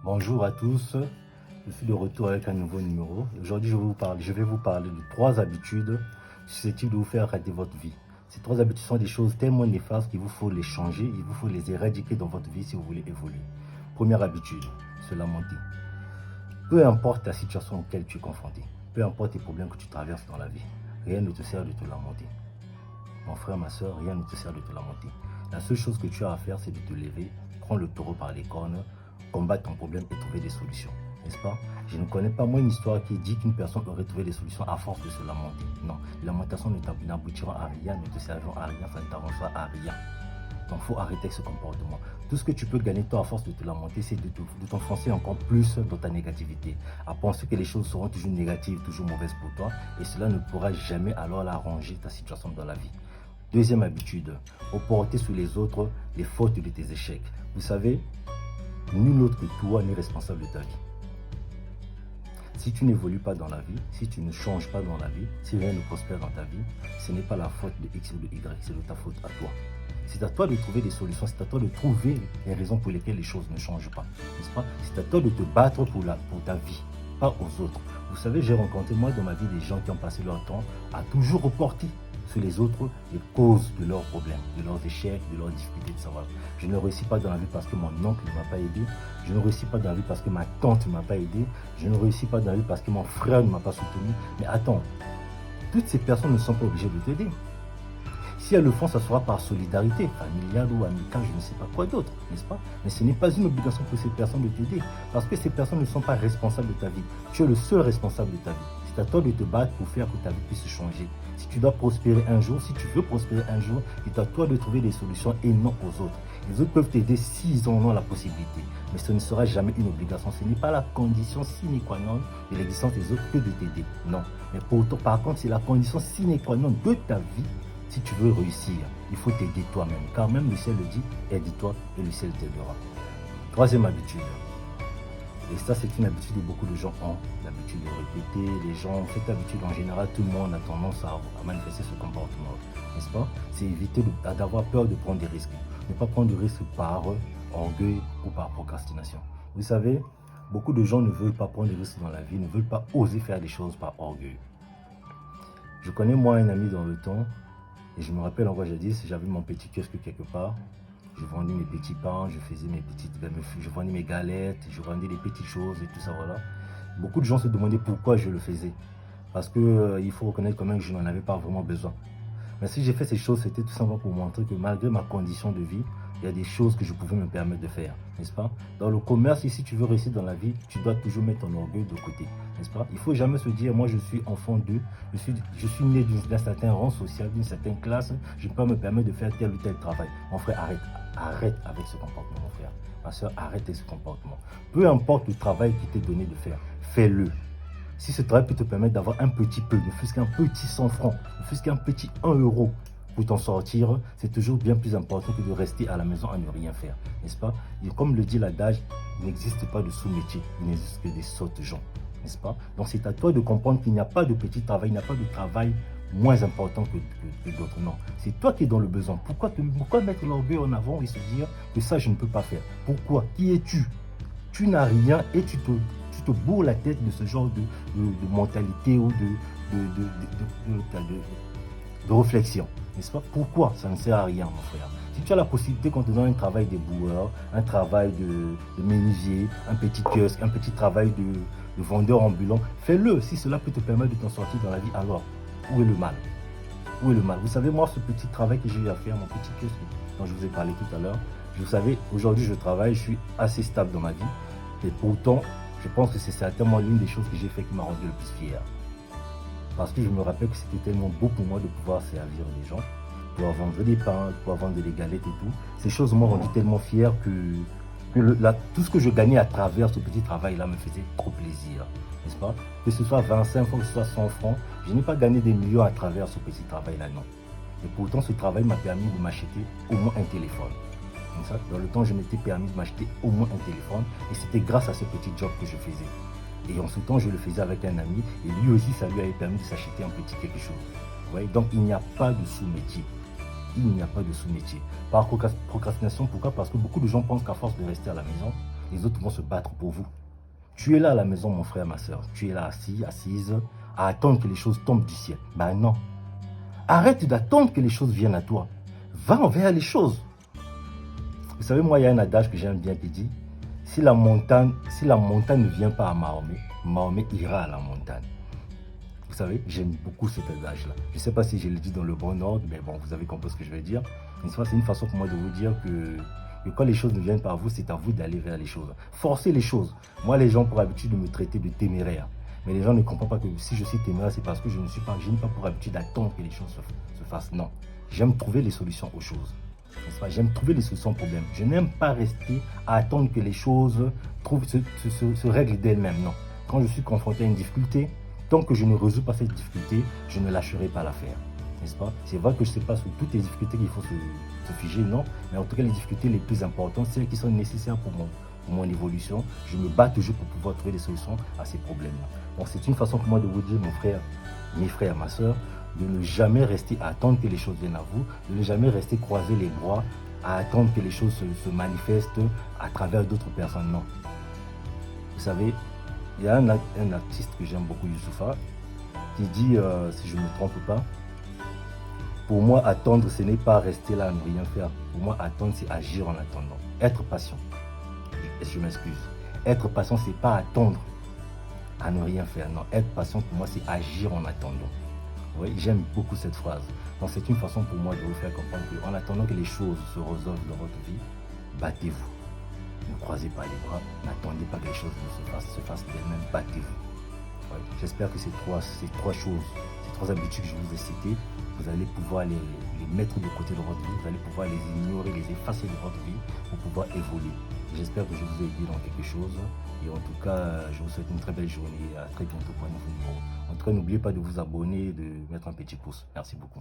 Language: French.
Bonjour à tous, je suis de retour avec un nouveau numéro. Aujourd'hui, je vais vous parler de 3 habitudes susceptibles de vous faire rater votre vie. Ces 3 habitudes sont des choses tellement néfastes qu'il vous faut les changer, il vous faut les éradiquer dans votre vie si vous voulez évoluer. Première habitude, se lamenter. Peu importe la situation auquel tu es confronté, peu importe les problèmes que tu traverses dans la vie, rien ne te sert de te lamenter. Mon frère, ma soeur, rien ne te sert de te lamenter. La seule chose que tu as à faire, c'est de te lever, prendre le taureau par les cornes, combattre ton problème et trouver des solutions. N'est-ce pas? Je ne connais pas moi une histoire qui dit qu'une personne aurait trouvé des solutions à force de se lamenter. Non, la lamentation n'aboutira à rien, ne te servira à rien, ça ne t'avancera à rien. Donc il faut arrêter ce comportement. Tout ce que tu peux gagner toi à force de te lamenter, c'est de t'enfoncer encore plus dans ta négativité, à penser que les choses seront toujours négatives, toujours mauvaises pour toi, et cela ne pourra jamais alors arranger ta situation dans la vie. Deuxième habitude, reporter sur les autres les fautes de tes échecs. Vous savez, nul autre que toi n'est responsable de ta vie. Si tu n'évolues pas dans la vie, si tu ne changes pas dans la vie, si rien ne prospère dans ta vie, ce n'est pas la faute de X ou de Y, c'est de ta faute à toi. C'est à toi de trouver des solutions, c'est à toi de trouver les raisons pour lesquelles les choses ne changent pas, n'est-ce pas? C'est à toi de te battre pour ta vie, pas aux autres. Vous savez, j'ai rencontré moi dans ma vie des gens qui ont passé leur temps à toujours reporter sur les autres les causes de leurs problèmes, de leurs échecs, de leurs difficultés de savoir. Je ne réussis pas dans la vie parce que mon oncle ne m'a pas aidé. Je ne réussis pas dans la vie parce que ma tante ne m'a pas aidé. Je ne réussis pas dans la vie parce que mon frère ne m'a pas soutenu. Mais attends, toutes ces personnes ne sont pas obligées de t'aider. Si elles le font, ça sera par solidarité, familiale ou amicale, je ne sais pas quoi d'autre, n'est-ce pas? Mais ce n'est pas une obligation pour ces personnes de t'aider, parce que ces personnes ne sont pas responsables de ta vie. Tu es le seul responsable de ta vie. C'est à toi de te battre pour faire que ta vie puisse changer. Si tu dois prospérer un jour, si tu veux prospérer un jour, c'est à toi de trouver des solutions et non aux autres. Les autres peuvent t'aider s'ils en ont la possibilité, mais ce ne sera jamais une obligation. Ce n'est pas la condition sine qua non de l'existence des autres que de t'aider. Non. Mais par contre, c'est la condition sine qua non de ta vie. Si tu veux réussir, il faut t'aider toi-même. Car même le ciel le dit, aide-toi et le ciel t'aidera. Troisième habitude. Et ça, c'est une habitude que beaucoup de gens ont. L'habitude de répéter. Les gens, cette habitude, en général, tout le monde a tendance à manifester ce comportement. N'est-ce pas? C'est éviter d'avoir peur de prendre des risques. Ne pas prendre de risques par orgueil ou par procrastination. Vous savez, beaucoup de gens ne veulent pas prendre des risques dans la vie, ne veulent pas oser faire des choses par orgueil. Je connais moi un ami dans le temps. Et je me rappelle encore jadis, j'avais mon petit kiosque quelque part. Je vendais mes petits pains, je vendais mes galettes, je vendais des petites choses et tout ça, voilà. Beaucoup de gens se demandaient pourquoi je le faisais. Parce que il faut reconnaître quand même que je n'en avais pas vraiment besoin. Mais si j'ai fait ces choses, c'était tout simplement pour montrer que malgré ma condition de vie, il y a des choses que je pouvais me permettre de faire, n'est-ce pas? Dans le commerce, si tu veux réussir dans la vie, tu dois toujours mettre ton orgueil de côté, n'est-ce pas? Il ne faut jamais se dire, moi je suis enfant d'eux, je suis né d'un certain rang social, d'une certaine classe, je ne peux pas me permettre de faire tel ou tel travail. Mon frère, arrête avec ce comportement, mon frère. Ma soeur, arrête avec ce comportement. Peu importe le travail qui t'est donné de faire, fais-le. Si ce travail peut te permettre d'avoir un petit peu, ne fût-ce qu'un petit 100 francs, ne fût-ce qu'un petit 1 euro, pour t'en sortir, c'est toujours bien plus important que de rester à la maison à ne rien faire, n'est-ce pas? Et comme le dit l'adage, il n'existe pas de sous-métier, il n'existe que des sottes gens, n'est-ce pas? Donc c'est à toi de comprendre qu'il n'y a pas de petit travail, il n'y a pas de travail moins important que d'autres, non. C'est toi qui es dans le besoin. Pourquoi mettre l'orgueil en avant et se dire que ça je ne peux pas faire? Pourquoi? Qui es-tu? Tu n'as rien et tu te bourres la tête de ce genre de mentalité ou de réflexion. N'est-ce pas? Pourquoi? Ça ne sert à rien, mon frère. Si tu as la possibilité qu'on te donne un travail de boueur, un travail de menuisier, un petit kiosque, un petit travail de vendeur ambulant, fais-le. Si cela peut te permettre de t'en sortir dans la vie, alors, où est le mal? Où est le mal? Vous savez, moi, ce petit travail que j'ai eu à faire, mon petit kiosque dont je vous ai parlé tout à l'heure, vous savez, aujourd'hui, je travaille, je suis assez stable dans ma vie. Et pourtant, je pense que c'est certainement l'une des choses que j'ai fait qui m'a rendu le plus fier. Parce que je me rappelle que c'était tellement beau pour moi de pouvoir servir les gens, de pouvoir vendre des pains, de pouvoir vendre des galettes et tout. Ces choses m'ont rendu tellement fier que tout ce que je gagnais à travers ce petit travail-là me faisait trop plaisir, n'est-ce pas? Que ce soit 25 francs, que ce soit 100 francs, je n'ai pas gagné des millions à travers ce petit travail-là, non. Et pourtant, ce travail m'a permis de m'acheter au moins un téléphone. Comme ça, dans le temps, je m'étais permis de m'acheter au moins un téléphone et c'était grâce à ce petit job que je faisais. Et en ce temps, je le faisais avec un ami et lui aussi, ça lui avait permis de s'acheter un petit quelque chose. Vous voyez? Donc, il n'y a pas de sous-métier. Il n'y a pas de sous-métier. Par procrastination, pourquoi? Parce que beaucoup de gens pensent qu'à force de rester à la maison, les autres vont se battre pour vous. Tu es là à la maison, mon frère, ma soeur. Tu es là assis, assise, à attendre que les choses tombent du ciel. Ben non. Arrête d'attendre que les choses viennent à toi. Va envers les choses. Vous savez, moi, il y a un adage que j'aime bien qui dit, si la montagne ne vient pas à Mahomet, Mahomet ira à la montagne. Vous savez, j'aime beaucoup cet adage-là. Je ne sais pas si je le dis dans le bon ordre, mais bon, vous avez compris ce que je veux dire. C'est une façon pour moi de vous dire que quand les choses ne viennent pas à vous, c'est à vous d'aller vers les choses. Forcez les choses. Moi, les gens ont pour habitude de me traiter de téméraire. Mais les gens ne comprennent pas que si je suis téméraire, c'est parce que je n'ai pas pour habitude d'attendre que les choses se fassent. Non. J'aime trouver les solutions aux choses. J'aime trouver les solutions aux problèmes. Je n'aime pas rester à attendre que les choses se règlent d'elles-mêmes. Non. Quand je suis confronté à une difficulté, tant que je ne résous pas cette difficulté, je ne lâcherai pas l'affaire. N'est-ce pas? C'est vrai que je ne sais pas sur toutes les difficultés qu'il faut se figer, non. Mais en tout cas, les difficultés les plus importantes, celles qui sont nécessaires pour mon évolution, je me bats toujours pour pouvoir trouver des solutions à ces problèmes-là. Donc c'est une façon pour moi de vous dire, mon frère, mes frères, ma soeur, de ne jamais rester à attendre que les choses viennent à vous, de ne jamais rester croiser les bras à attendre que les choses se manifestent à travers d'autres personnes. Non. Vous savez, il y a un artiste que j'aime beaucoup, Youssoupha, qui dit, si je ne me trompe pas, pour moi, attendre, ce n'est pas rester là à ne rien faire. Pour moi, attendre, c'est agir en attendant. Être patient. Je m'excuse. Être patient, ce n'est pas attendre à ne rien faire. Non, être patient, pour moi, c'est agir en attendant. Oui, j'aime beaucoup cette phrase. Donc, c'est une façon pour moi de vous faire comprendre qu'en attendant que les choses se résolvent dans votre vie, battez-vous. Ne croisez pas les bras, n'attendez pas que les choses se fassent d'elles-mêmes, battez-vous. Ouais. J'espère que ces trois choses, ces trois habitudes que je vous ai citées, vous allez pouvoir les mettre de côté de votre vie, vous allez pouvoir les ignorer, les effacer de votre vie pour pouvoir évoluer. J'espère que je vous ai aidé dans quelque chose. Et en tout cas, je vous souhaite une très belle journée. À très bientôt pour un nouveau numéro. En tout cas, n'oubliez pas de vous abonner et de mettre un petit pouce. Merci beaucoup.